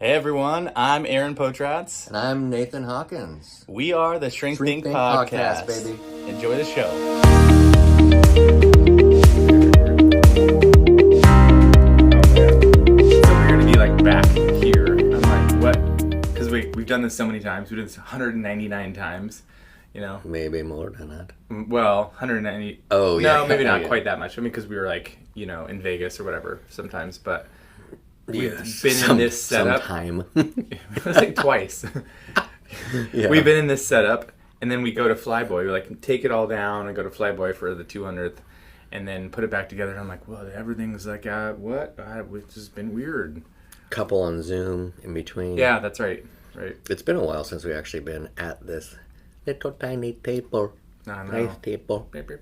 Hey everyone, I'm Aaron Potratz. And I'm Nathan Hawkins. We are the Shrink Think Podcast. Baby. Enjoy the show. It's so weird to be like back here. I'm like, what? Because we've done this so many times. We did this 199 times. You know? Maybe more than that. Well, 190. Oh, yeah. No, maybe not Yeah. quite that much. I mean, because we were like, in Vegas or whatever sometimes. But we've Yes. been in this setup. Sometime. It was like twice. Yeah. We've been in this setup, and then we go to Flyboy. We like take it all down and go to Flyboy for the 200th, and then put it back together. And I'm like, well, everything's like, what? It's just been weird. Couple on Zoom in between. Yeah, that's right. Right. It's been a while since we've actually been at this little tiny table. I know. Nice table. Beep, beep.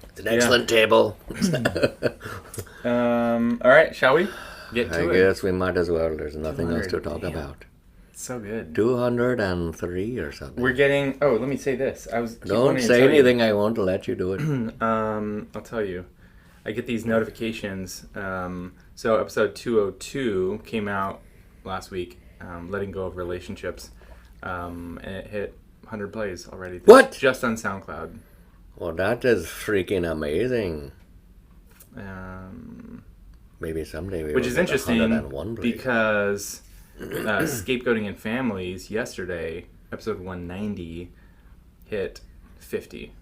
It's an excellent table. All right, shall we get to I it? guess we might as well. There's nothing else to 200, talk damn. about. It's so good. 203 or something. We're getting. Oh, let me say this. Don't say anything. I won't let you do it. I'll tell you. I get these notifications. So episode 202 came out last week. Letting go of relationships, and it hit 100 plays already. What? Just on SoundCloud. Well, that is freaking amazing. Maybe someday we Which will is get interesting 101 plays. because Scapegoating in Families yesterday, episode 190, hit 50.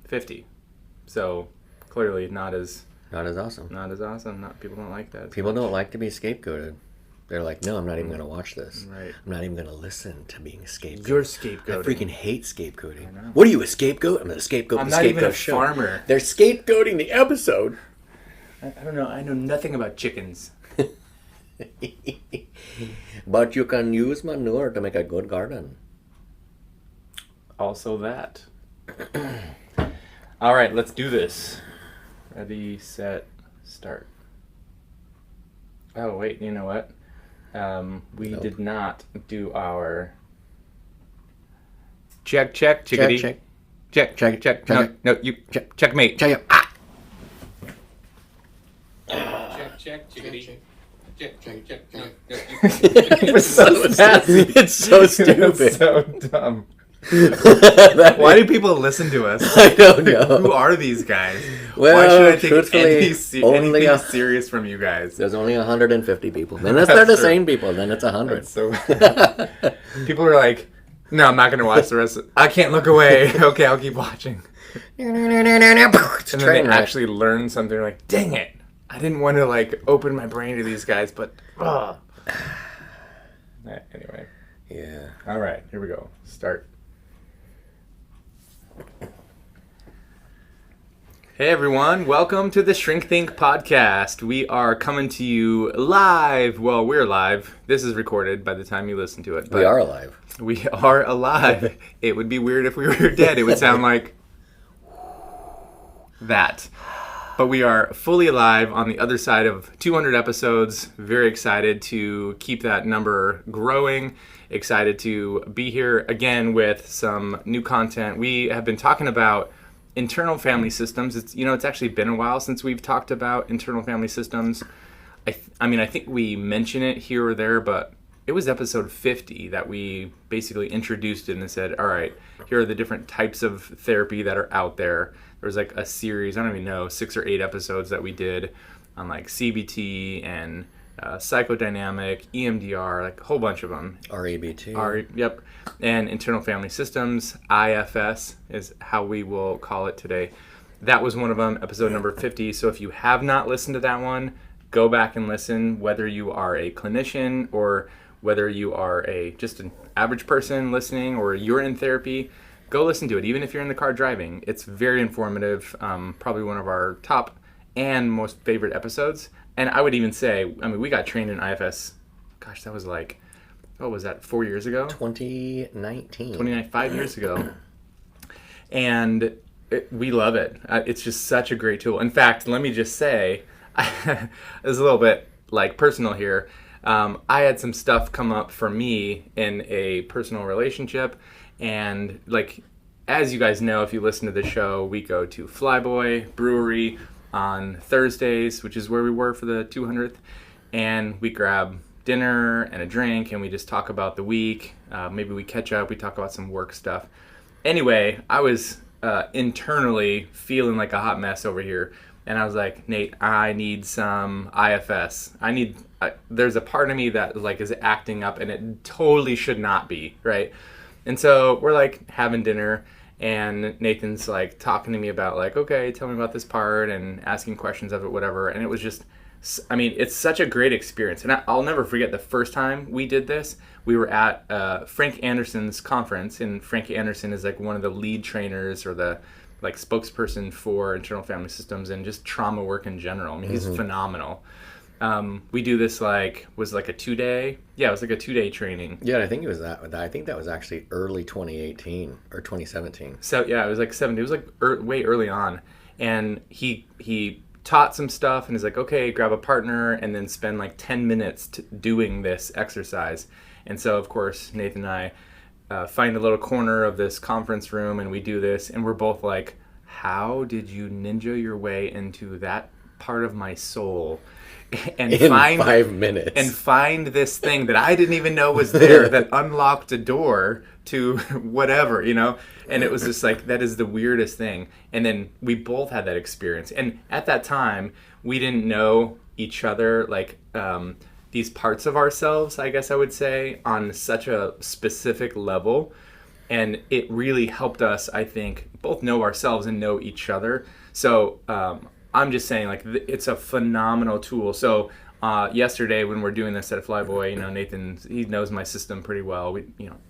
50. So clearly not as awesome. People don't like that. People don't like to be scapegoated. They're like, no, I'm not even going to watch this. Right. I'm not even going to listen to being scapegoated. You're I scapegoating. freaking hate scapegoating. I know. What are you, a scapegoat? I'm going to scapegoat I'm the not scapegoat even a show. farmer. They're scapegoating the episode. I don't know. I know nothing about chickens. But you can use manure to make a good garden. Also that. All right, let's do this. Ready, set, start. Oh, wait, you know what? We Nope. did not do our check, chickadee. Check. Check. No, you checkmate. Check it. Ah! Check, chickadee. Check. It's so sassy. It's so stupid. It's so dumb. Why Why do people listen to us? I don't know. Who are these guys? Well, Why should I take truthfully, anything serious from you guys? There's only 150 people. Then if they're the same people, then it's 100. So people are like, no, I'm not going to watch the rest. I can't look away. Okay, I'll keep watching. And then they actually learn something. Like, dang it. I didn't want to like open my brain to these guys, but anyway. Yeah. All right, here we go. Start. Hey everyone, welcome to the Shrink Think Podcast. We are coming to you live. Well, we're live. This is recorded by the time you listen to it. We are alive. We are alive. It would be weird if we were dead. It would sound like that. But we are fully alive on the other side of 200 episodes. Very excited to keep that number growing. Excited to be here again with some new content. We have been talking about internal family systems. It's actually been a while since we've talked about internal family systems. I think we mention it here or there, but it was episode 50 that we basically introduced it and said, all right, here are the different types of therapy that are out there. There was like a series, I don't even know, 6 or 8 episodes that we did on like CBT and psychodynamic, EMDR, like a whole bunch of them. REBT. Yep. And internal family systems, IFS is how we will call it today. That was one of them, episode number 50. So if you have not listened to that one, go back and listen, whether you are a clinician or whether you are just an average person listening or you're in therapy. Go listen to it, even if you're in the car driving. It's very informative, probably one of our top and most favorite episodes. And I would even say, we got trained in IFS, gosh, that was like, what was that, 4 years ago? 2019. 5 years ago. And we love it. It's just such a great tool. In fact, let me just say, it's a little bit like personal here. I had some stuff come up for me in a personal relationship. And like, as you guys know, if you listen to the show, we go to Flyboy Brewery on Thursdays, which is where we were for the 200th. and we grab dinner and a drink, and we just talk about the week. Maybe we catch up, we talk about some work stuff. Anyway, I was internally feeling like a hot mess over here, and I was like, Nate, I need some IFS. There's a part of me that like is acting up, and it totally should not be, right? And so we're like having dinner, and Nathan's like talking to me about like, okay, tell me about this part, and asking questions of it, whatever. And it was just, I mean, it's such a great experience. And I'll never forget the first time we did this. We were at Frank Anderson's conference, and Frank Anderson is like one of the lead trainers or the like spokesperson for internal family systems and just trauma work in general. I mean, he's phenomenal. We do this was like a 2-day. Yeah, it was like a 2-day training. Yeah, I think it was that. I think that was actually early 2018 or 2017. So yeah, it was like 70. It was like way early on, and he taught some stuff and is like, okay, grab a partner and then spend like 10 minutes doing this exercise. And so of course Nathan and I find a little corner of this conference room, and we do this, and we're both like, how did you ninja your way into that part of my soul? And in 5 minutes. And find this thing that I didn't even know was there that unlocked a door to whatever, you know? And it was just like, that is the weirdest thing. And then we both had that experience. And at that time, we didn't know each other, like these parts of ourselves, I guess I would say, on such a specific level. And it really helped us, I think, both know ourselves and know each other. So, I'm just saying, like, it's a phenomenal tool. So yesterday when we're doing this at Flyboy, you know, Nathan, he knows my system pretty well.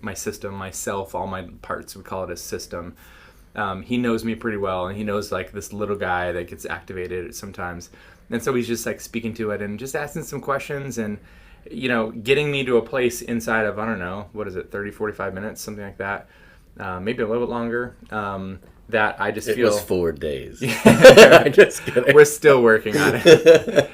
My system, myself, all my parts, we call it a system. He knows me pretty well, and he knows like this little guy that gets activated sometimes. And so he's just like speaking to it and just asking some questions and, you know, getting me to a place inside of, I don't know, 30, 45 minutes, something like that. Maybe a little bit longer. That I just feel... It was 4 days. I'm just kidding. We're still working on it.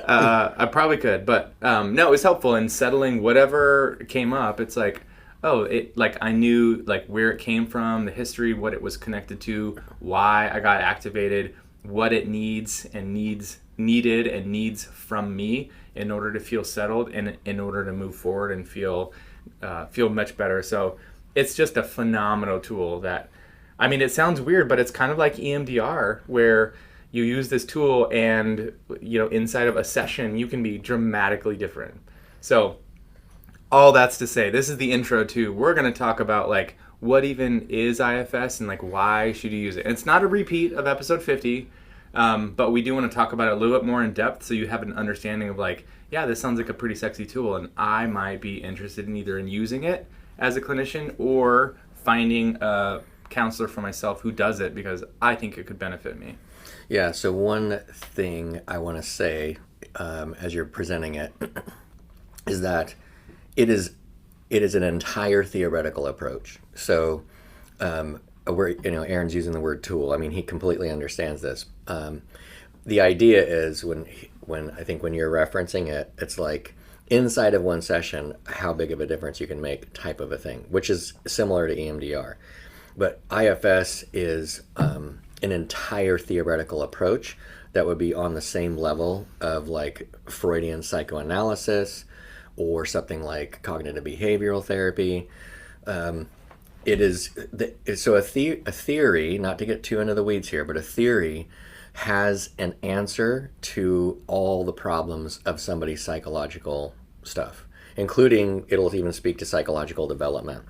I probably could, but no, it was helpful in settling whatever came up. It's like, I knew like where it came from, the history, what it was connected to, why I got activated, what it needed and needs from me in order to feel settled and in order to move forward and feel much better. So it's just a phenomenal tool that, I mean, it sounds weird, but it's kind of like EMDR, where you use this tool and, you know, inside of a session, you can be dramatically different. So all that's to say, this is the intro to, we're going to talk about like, what even is IFS and like, why should you use it? And it's not a repeat of episode 50, but we do want to talk about it a little bit more in depth so you have an understanding of like, yeah, this sounds like a pretty sexy tool, and I might be interested in either in using it as a clinician or finding a counselor for myself who does it because I think it could benefit me. Yeah, so one thing I want to say as you're presenting it is that it is an entire theoretical approach. So Aaron's using the word tool. I mean, he completely understands this. The idea is when you're referencing it, it's like inside of one session, how big of a difference you can make type of a thing, which is similar to EMDR. But IFS is an entire theoretical approach that would be on the same level of like Freudian psychoanalysis or something like cognitive behavioral therapy. It is a theory, not to get too into the weeds here, but a theory has an answer to all the problems of somebody's psychological stuff, including it'll even speak to psychological development.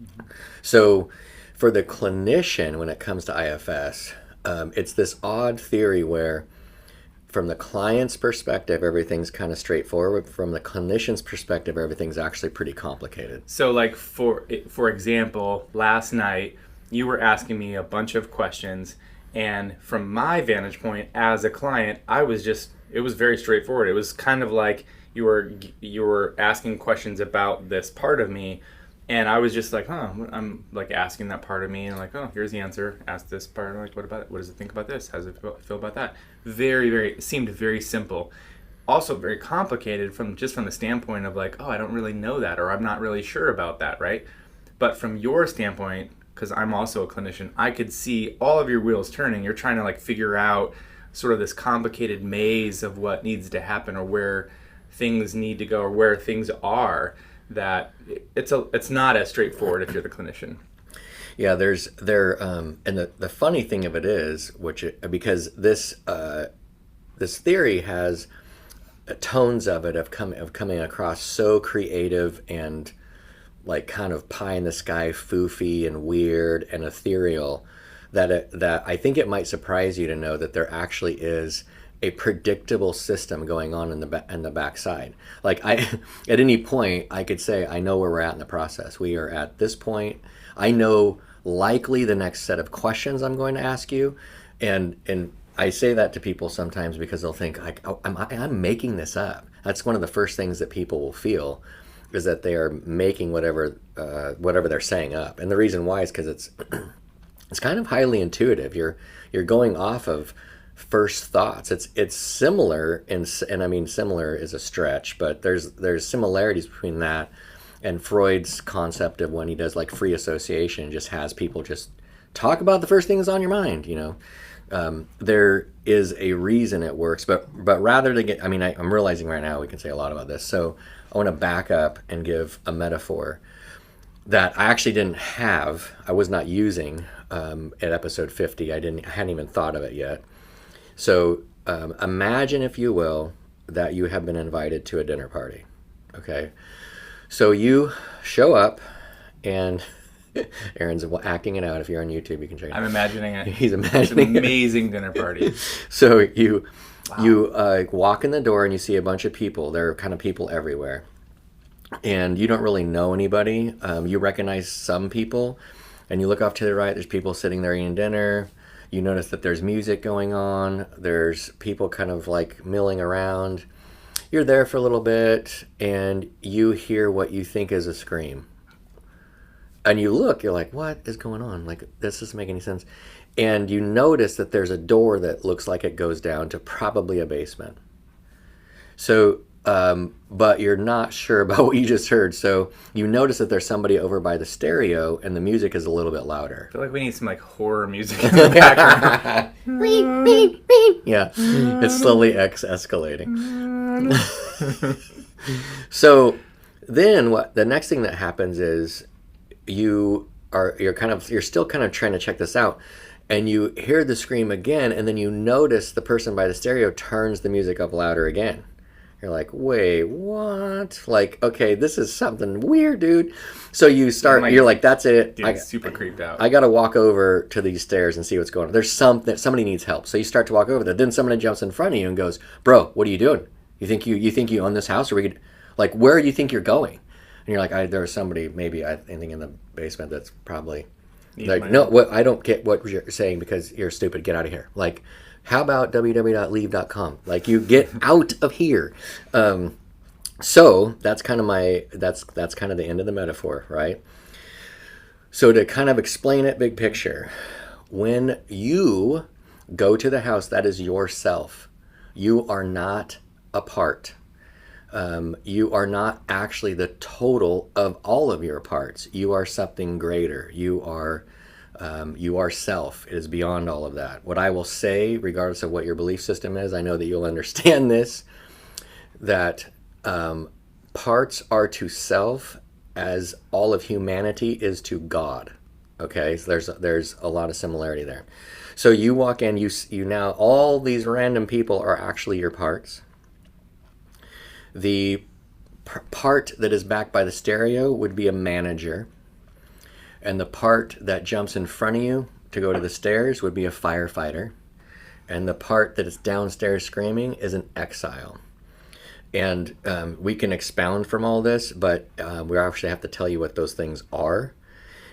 Mm-hmm. So for the clinician, when it comes to IFS, it's this odd theory where from the client's perspective, everything's kind of straightforward. From the clinician's perspective, everything's actually pretty complicated. So like for example, last night you were asking me a bunch of questions, and from my vantage point as a client, it was very straightforward. It was kind of like you were asking questions about this part of me, and I was just like, I'm like asking that part of me, and like, oh, here's the answer. Ask this part. I'm like, what about it? What does it think about this? How does it feel about that? It seemed very simple. Also very complicated from the standpoint of like, oh, I don't really know that, or I'm not really sure about that, right? But from your standpoint, because I'm also a clinician, I could see all of your wheels turning. You're trying to like figure out sort of this complicated maze of what needs to happen or where things need to go or where things are, that it's not as straightforward if you're the clinician. Yeah, and the funny thing of it is, because this theory has tones of it of coming across so creative and like kind of pie in the sky, foofy and weird and ethereal, that I think it might surprise you to know that there actually is a predictable system going on in the backside. Like at any point I could say, I know where we're at in the process. We are at this point. I know likely the next set of questions I'm going to ask you, and I say that to people sometimes because they'll think like, oh, I'm making this up. That's one of the first things that people will feel, is that they are making whatever they're saying up. And the reason why is because it's kind of highly intuitive. You're going off of first thoughts. It's similar, and I mean similar is a stretch, but there's similarities between that and Freud's concept of when he does like free association, just has people just talk about the first thing that's on your mind, you know. There is a reason it works, but rather to get, I mean, I'm realizing right now we can say a lot about this, so I want to back up and give a metaphor that I actually didn't have, I was not using at episode 50. I hadn't even thought of it yet. So imagine, if you will, that you have been invited to a dinner party, okay? So you show up, and Aaron's acting it out. If you're on YouTube, you can check it out. I'm imagining it. He's imagining it's an amazing dinner party. So you walk in the door and you see a bunch of people. There are kind of people everywhere. And you don't really know anybody. You recognize some people. And you look off to the right, there's people sitting there eating dinner. You notice that there's music going on. There's people kind of like milling around. You're there for a little bit, and you hear what you think is a scream. And you look, you're like, what is going on? Like, this doesn't make any sense. And you notice that there's a door that looks like it goes down to probably a basement. So, but you're not sure about what you just heard. So you notice that there's somebody over by the stereo, and the music is a little bit louder. I feel like we need some like horror music in the background. Yeah, it's slowly escalating. So then the next thing that happens is you're still kind of trying to check this out, and you hear the scream again, and then you notice the person by the stereo turns the music up louder again. You're like, wait, what? Like, okay, this is something weird, dude. So you start, you're like, that's it. Dude, super creeped out. I got to walk over to these stairs and see what's going on. There's somebody needs help. So you start to walk over there. Then somebody jumps in front of you and goes, bro, what are you doing? You think you own this house? Or we could, like, where do you think you're going? And you're like, there's somebody, maybe, I think in the basement that's probably, like, no, I don't get what you're saying because you're stupid. Get out of here. Like, how about www.leave.com? Like, you get out of here. So that's kind of that's kind of the end of the metaphor, right? So to kind of explain it big picture, when you go to the house, that is yourself. You are not a part. You are not actually the total of all of your parts. You are something greater. You are self. It is beyond all of that. What I will say, regardless of what your belief system is, I know that you'll understand this, that parts are to self as all of humanity is to God. Okay, so there's a lot of similarity there. So you walk in, you now, all these random people are actually your parts. The part that is backed by the stereo would be a manager. And the part that jumps in front of you to go to the stairs would be a firefighter. And the part that is downstairs screaming is an exile. And we can expound from all this, but we actually have to tell you what those things are.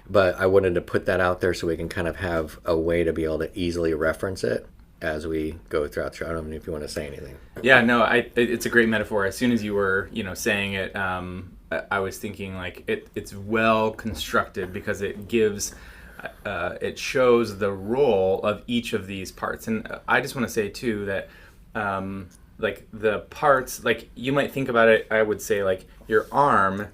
But I wanted to put that out there so we can kind of have a way to be able to easily reference it as we go throughout the show. I don't know if you want to say anything. Yeah, no, it's a great metaphor. As soon as you were, saying it, I was thinking like it's well constructed because it gives, it shows the role of each of these parts. And I just want to say too that, like the parts, like you might think about it, I would say like your arm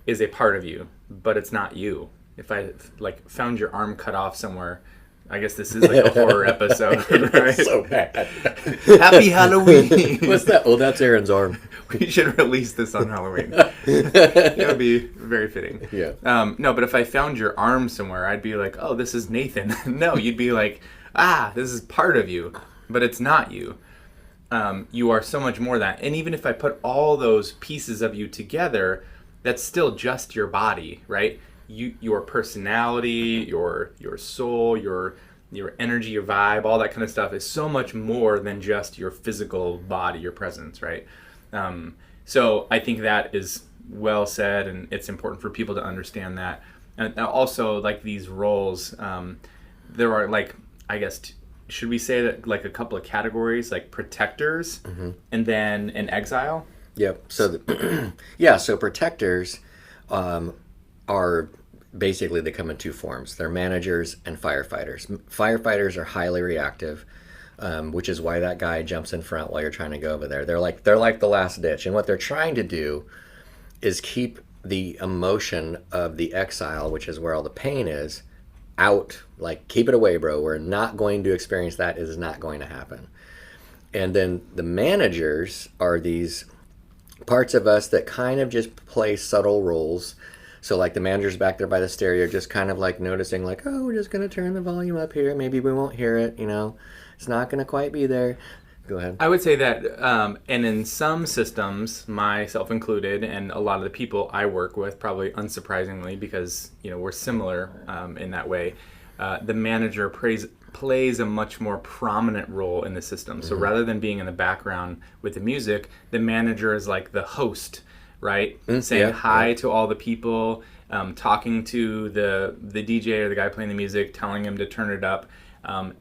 is a part of you, but it's not you. If I like found your arm cut off somewhere, I guess this is like a horror episode, right? So bad. Happy Halloween. What's that? Oh, that's Aaron's arm. We should release this on Halloween. It would be very fitting. Yeah. No, but if I found your arm somewhere, I'd be like, oh, this is Nathan. No, you'd be like, this is part of you, but it's not you. You are so much more than that. And even if I put all those pieces of you together, that's still just your body, right? Your personality, your soul, your energy, your vibe, all that kind of stuff is so much more than just your physical body, your presence, right? So I think that is well said, and it's important for people to understand that. And also, like, these roles, there are, like, I guess, should we say that, like, a couple of categories, like protectors, and then an exile? Yep. So, so protectors are basically, they come in two forms. They're managers and firefighters. Firefighters are highly reactive, which is why that guy jumps in front while you're trying to go over there. They're like the last ditch, and what they're trying to do is keep the emotion of the exile, which is where all the pain is, out. Like, keep it away, bro. We're not going to experience that. It is not going to happen. And then the managers are these parts of us that kind of just play subtle roles. So, like, the manager's back there by the stereo, just kind of like noticing, like, oh, we're just going to turn the volume up here. Maybe we won't hear it, It's not going to quite be there. Go ahead. I would say that, and in some systems, myself included, and a lot of the people I work with, probably unsurprisingly, because, we're similar in that way, the manager plays a much more prominent role in the system. So rather than being in the background with the music, the manager is like the host, right? Saying hi to all the people, talking to the DJ or the guy playing the music, telling him to turn it up.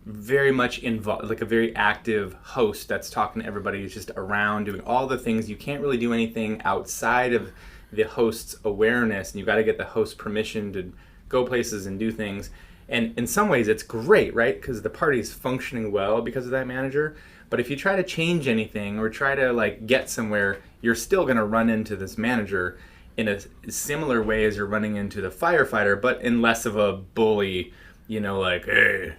Very much involved, like a very active host that's talking to everybody who's just around, doing all the things. You can't really do anything outside of the host's awareness, and you've got to get the host's permission to go places and do things. And in some ways it's great, right? Because the party's functioning well because of that manager. But if you try to change anything or try to, like, get somewhere, you're still going to run into this manager in a similar way as you're running into the firefighter, but in less of a bully, like, hey,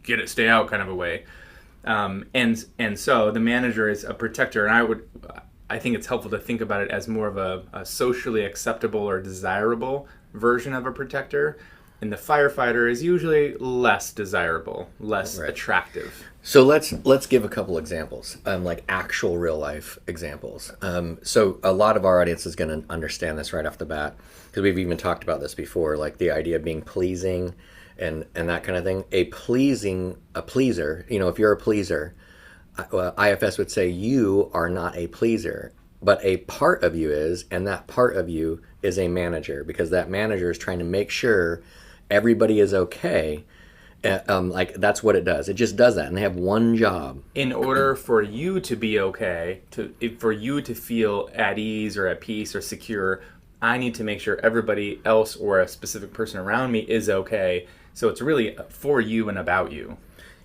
get it, stay out kind of a way. And so the manager is a protector, and I think it's helpful to think about it as more of a socially acceptable or desirable version of a protector. And the firefighter is usually less desirable, less attractive. So let's give a couple examples, like actual real life examples. So a lot of our audience is going to understand this right off the bat, because we've even talked about this before, like the idea of being pleasing and that kind of thing. A pleaser, if you're a pleaser, IFS would say you are not a pleaser, but a part of you is, and that part of you is a manager, because that manager is trying to make sure everybody is okay. Like, that's what it does. It just does that, and they have one job. In order for you to be okay, for you to feel at ease or at peace or secure, I need to make sure everybody else or a specific person around me is okay. So it's really for you and about you.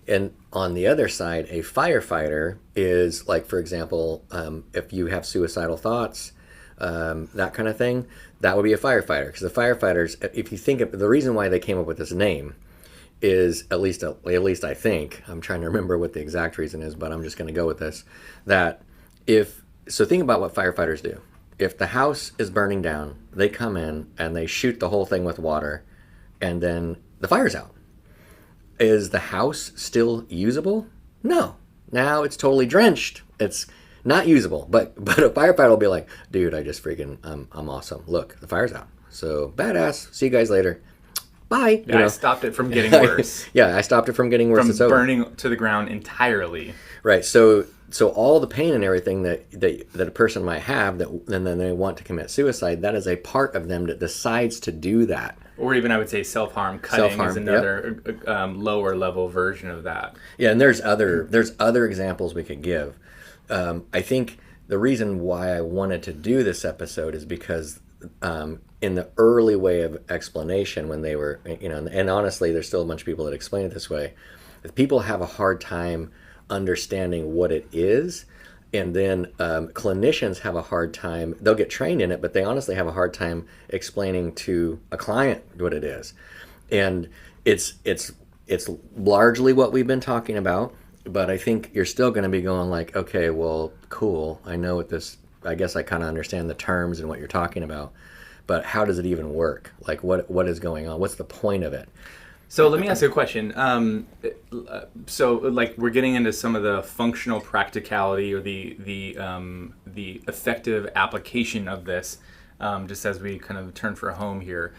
And on the other side, a firefighter is, like, for example, if you have suicidal thoughts, that kind of thing, that would be a firefighter. Because the firefighters, if you think of the reason why they came up with this name, is at least I think, I'm trying to remember what the exact reason is, but I'm just going to go with this. So think about what firefighters do. If the house is burning down, they come in and they shoot the whole thing with water, and then the fire's out. Is the house still usable? No. Now it's totally drenched. It's not usable. But a firefighter will be like, dude, I just freaking, I'm awesome. Look, the fire's out. So badass. See you guys later. Bye. I stopped it from getting worse. I stopped it from getting worse. From burning to the ground entirely. Right. So all the pain and everything that a person might have, and then they want to commit suicide, that is a part of them that decides to do that. Or even, I would say, self-harm. Cutting is another lower level version of that. Yeah, and there's other examples we could give. I think the reason why I wanted to do this episode is because in the early way of explanation, when they were, and honestly, there's still a bunch of people that explain it this way, people have a hard time understanding what it is. And then clinicians have a hard time, they'll get trained in it, but they honestly have a hard time explaining to a client what it is. And it's it's largely what we've been talking about, but I think you're still going to be going like, okay, well, cool. I know what this, I guess I kind of understand the terms and what you're talking about, but how does it even work? Like what is going on? What's the point of it? So let me ask you a question. So like we're getting into some of the functional practicality or the effective application of this, just as we kind of turn for a home here.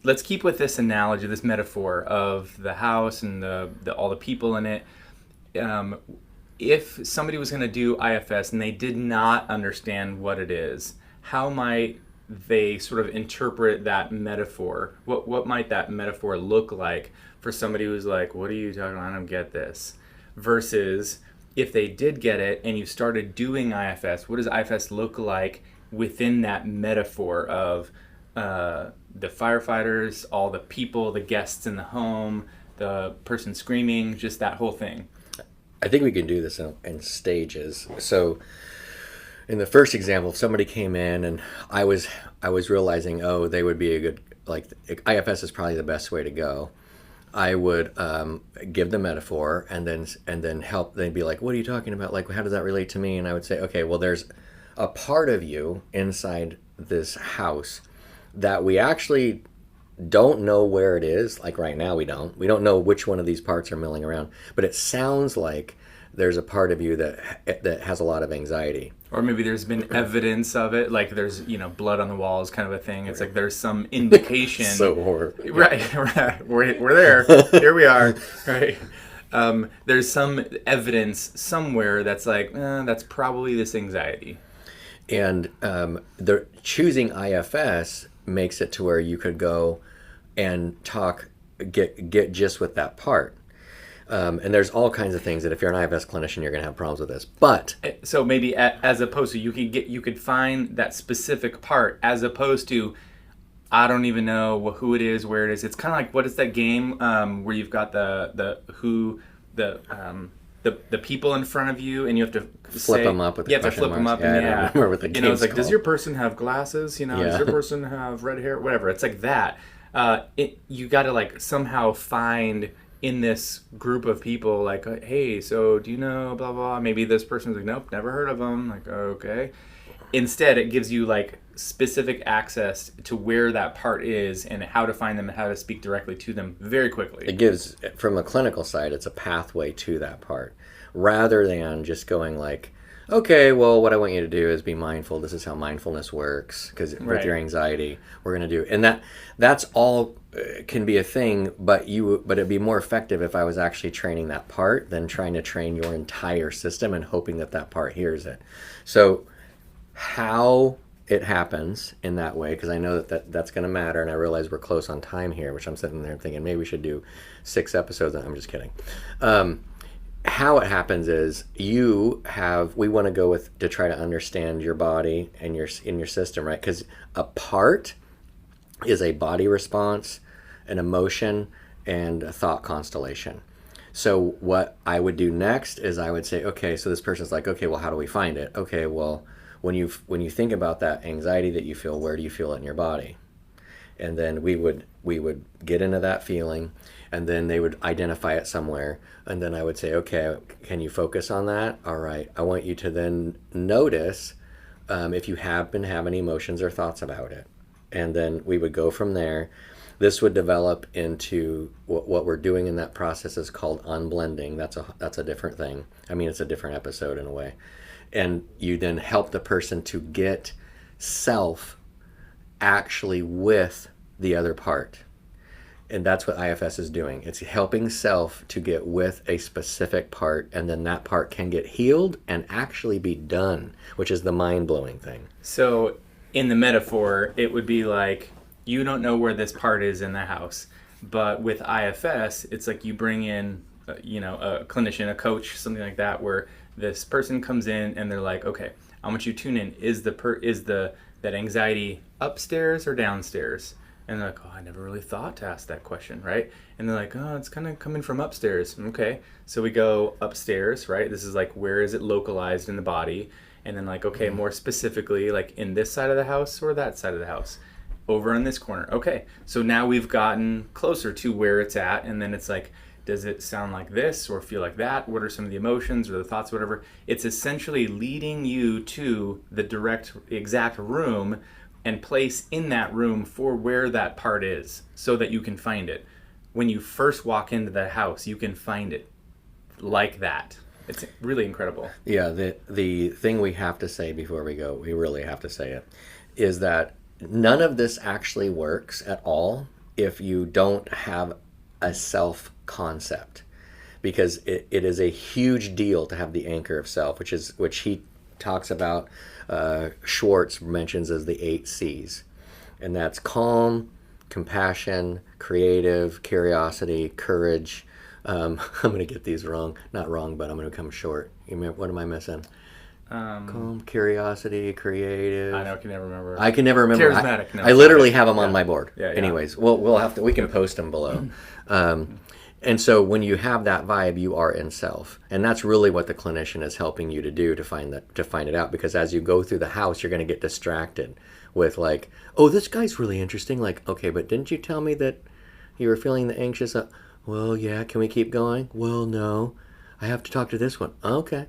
Let's keep with this analogy, this metaphor of the house and all the people in it. If somebody was going to do IFS and they did not understand what it is, how might they sort of interpret that metaphor? What might that metaphor look like for somebody who's like, what are you talking about? I don't get this. Versus if they did get it and you started doing IFS, what does IFS look like within that metaphor of the firefighters, all the people, the guests in the home, the person screaming, just that whole thing? I think we can do this in stages. So in the first example, if somebody came in and I was realizing, oh, they would be a good, like, IFS is probably the best way to go. I would give the metaphor and then help. They'd be like, what are you talking about? Like, how does that relate to me? And I would say, okay, well, there's a part of you inside this house that we actually don't know where it is. Like right now, we don't know which one of these parts are milling around, but it sounds like there's a part of you that has a lot of anxiety. Or maybe there's been evidence of it, like there's, blood on the walls kind of a thing. It's like there's some indication. So horrible. Right. We're there. Here we are. Right. There's some evidence somewhere that's like, that's probably this anxiety. And the choosing IFS makes it to where you could go and get just with that part. And there's all kinds of things that if you're an IFS clinician, you're going to have problems with this. But so maybe as opposed to you could find that specific part as opposed to I don't even know who it is, where it is. It's kind of like what is that game where you've got the people in front of you and you have to flip them up with you have to flip them up. Yeah, and I don't remember what the game's it's like called. Does your person have glasses? Does your person have red hair? Whatever. It's like that. You got to like somehow find in this group of people, like, hey, so do you know blah blah? Maybe this person's like, nope, never heard of them. Like, okay. Instead, it gives you like specific access to where that part is and how to find them and how to speak directly to them very quickly. It gives, from a clinical side, it's a pathway to that part, rather than just going like, okay, well, what I want you to do is be mindful. This is how mindfulness works, because with your anxiety, we're going to do, and that's all can be a thing, but it'd be more effective if I was actually training that part than trying to train your entire system and hoping that part hears it. So how it happens in that way, because I know that's going to matter, and I realize we're close on time here, which I'm sitting there thinking maybe we should do 6 episodes. I'm just kidding. How it happens is we want to go to try to understand your body and in your system, right? Because a part is a body response, an emotion, and a thought constellation. So what I would do next is I would say, okay, so this person's like, okay, well, how do we find it? Okay, well, when you think about that anxiety that you feel, where do you feel it in your body? And then we would get into that feeling, and then they would identify it somewhere, and then I would say, okay, can you focus on that? All right, I want you to then notice if you have been having emotions or thoughts about it, and then we would go from there. This would develop into what we're doing in that process is called unblending. That's a different thing. I mean, it's a different episode in a way. And you then help the person to get self actually with the other part. And that's what IFS is doing. It's helping self to get with a specific part, and then that part can get healed and actually be done, which is the mind-blowing thing. So in the metaphor, it would be like, you don't know where this part is in the house. But with IFS, it's like you bring in, a clinician, a coach, something like that, where this person comes in and they're like, okay, I want you to tune in. Is that anxiety upstairs or downstairs? And they're like, oh, I never really thought to ask that question, right? And they're like, oh, it's kind of coming from upstairs. Okay, so we go upstairs, right? This is like, where is it localized in the body? And then like, okay, more specifically, like in this side of the house or that side of the house? over in this corner. Okay, so now we've gotten closer to where it's at, and then it's like, does it sound like this or feel like that? What are some of the emotions or the thoughts, whatever? It's essentially leading you to the exact room and place in that room for where that part is so that you can find it. When you first walk into the house, you can find it like that. It's really incredible. Yeah, the thing we have to say before we go, we really have to say it, is that none of this actually works at all if you don't have a self concept, because it is a huge deal to have the anchor of self, which he talks about, Schwartz mentions as the 8 C's, and that's calm, compassion, creative, curiosity, courage. I'm going to get these wrong. Not wrong, but I'm going to come short. What am I missing? Calm, curiosity, creative. I can never remember. I can never remember. Charismatic. I literally have them on my board. Yeah. Anyways, we'll have to. We can post them below. And so when you have that vibe, you are in self, and that's really what the clinician is helping you to do, to find it out. Because as you go through the house, you're going to get distracted with like, oh, this guy's really interesting. Like, okay, but didn't you tell me that you were feeling the anxious? Well, yeah. Can we keep going? Well, no. I have to talk to this one. Okay.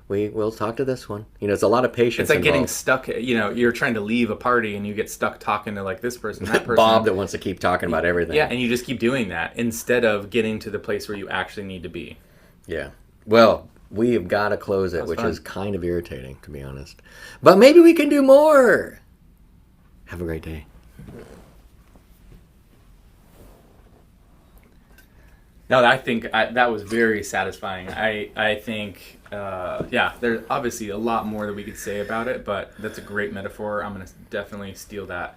We'll talk to this one. It's a lot of patience. It's like getting involved. stuck. You're trying to leave a party and you get stuck talking to like this person, that person. Bob that wants to keep talking about everything. Yeah, and you just keep doing that instead of getting to the place where you actually need to be. Yeah. Well, we have got to close it, which fun. is kind of irritating, to be honest. But maybe we can do more. Have a great day. No, I think that was very satisfying. I think, there's obviously a lot more that we could say about it, but that's a great metaphor. I'm going to definitely steal that.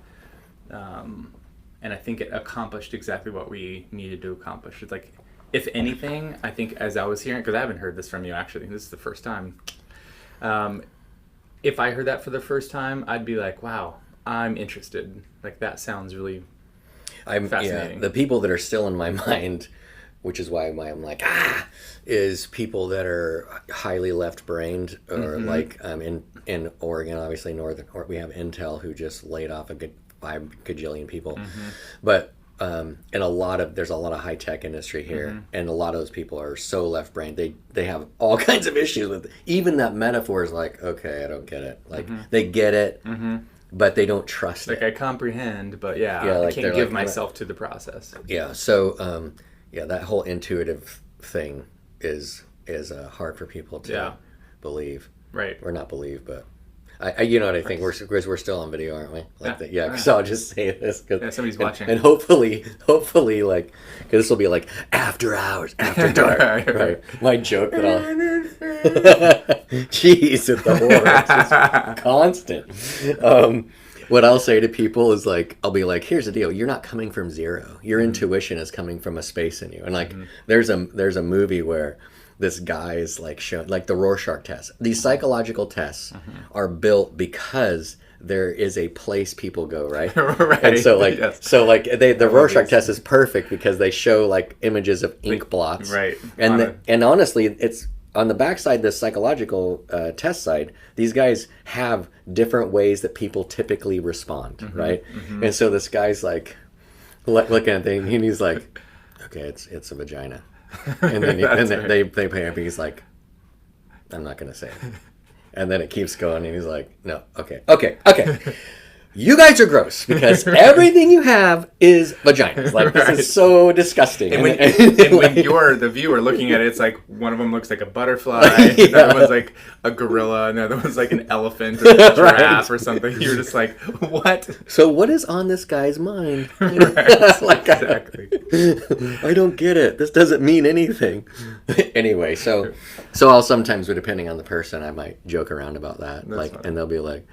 And I think it accomplished exactly what we needed to accomplish. It's like, if anything, I think as I was hearing, because I haven't heard this from you actually, this is the first time. If I heard that for the first time, I'd be like, wow, I'm interested. Like, that sounds really fascinating. Yeah, the people that are still in my mind, which is why I'm like, is people that are highly left-brained, or like in Oregon, obviously we have Intel, who just laid off a good 5 gajillion people. But and there's a lot of high-tech industry here, and a lot of those people are so left-brained. They have all kinds of issues with it. Even that metaphor is like, okay, I don't get it. Like, they get it, but they don't trust it. Like, I comprehend, but like, I can't give myself to the process. Yeah, so that whole intuitive thing is hard for people to believe. Right. Or not believe, but you know what I think. We're still on video, aren't we? Like yeah. So I'll just say this. Somebody's watching. And hopefully, like, because this will be like after hours, after dark. right. My joke that I'll... Jeez, it's the horror. It's just constant. What I'll say to people is, like, I'll be like, here's the deal. You're not coming from zero. Your intuition is coming from a space in you. And like, there's a movie where this guy is like shown, like the Rorschach test. These psychological tests are built because there is a place people go, right? Right. And so like, the Rorschach test is perfect because they show like images of ink blots. Right. And honestly, it's on the backside, the psychological test side, these guys have different ways that people typically respond, right? And so this guy's like looking at things, and he's like, okay, it's a vagina. And then they pay him, and he's like, I'm not going to say it. And then it keeps going, and he's like, no, okay. You guys are gross because everything you have is vaginas. Like, this is so disgusting. And when you're the viewer looking at it, it's like one of them looks like a butterfly, the other one's like a gorilla, and the other one's like an elephant or a giraffe or something. You're just like, what? So what is on this guy's mind? Like, exactly. I don't get it. This doesn't mean anything. Anyway, so I'll sometimes, depending on the person, I might joke around about that. That's fun. And they'll be like,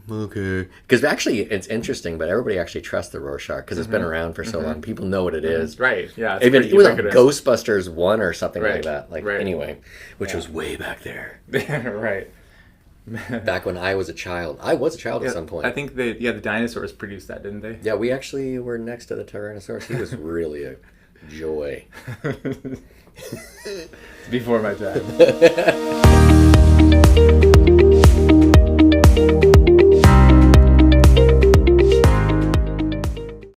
okay. Because actually, it's interesting, but everybody actually trusts the Rorschach because it's been around for so long. People know what it is. Right, yeah. Even it was like Ghostbusters 1 or something like that. Like, right. Anyway, which was way back there. Right. Back when I was a child. I was a child at some point. I think the dinosaurs produced that, didn't they? Yeah, we actually were next to the Tyrannosaurus. He was really a joy. Before my time.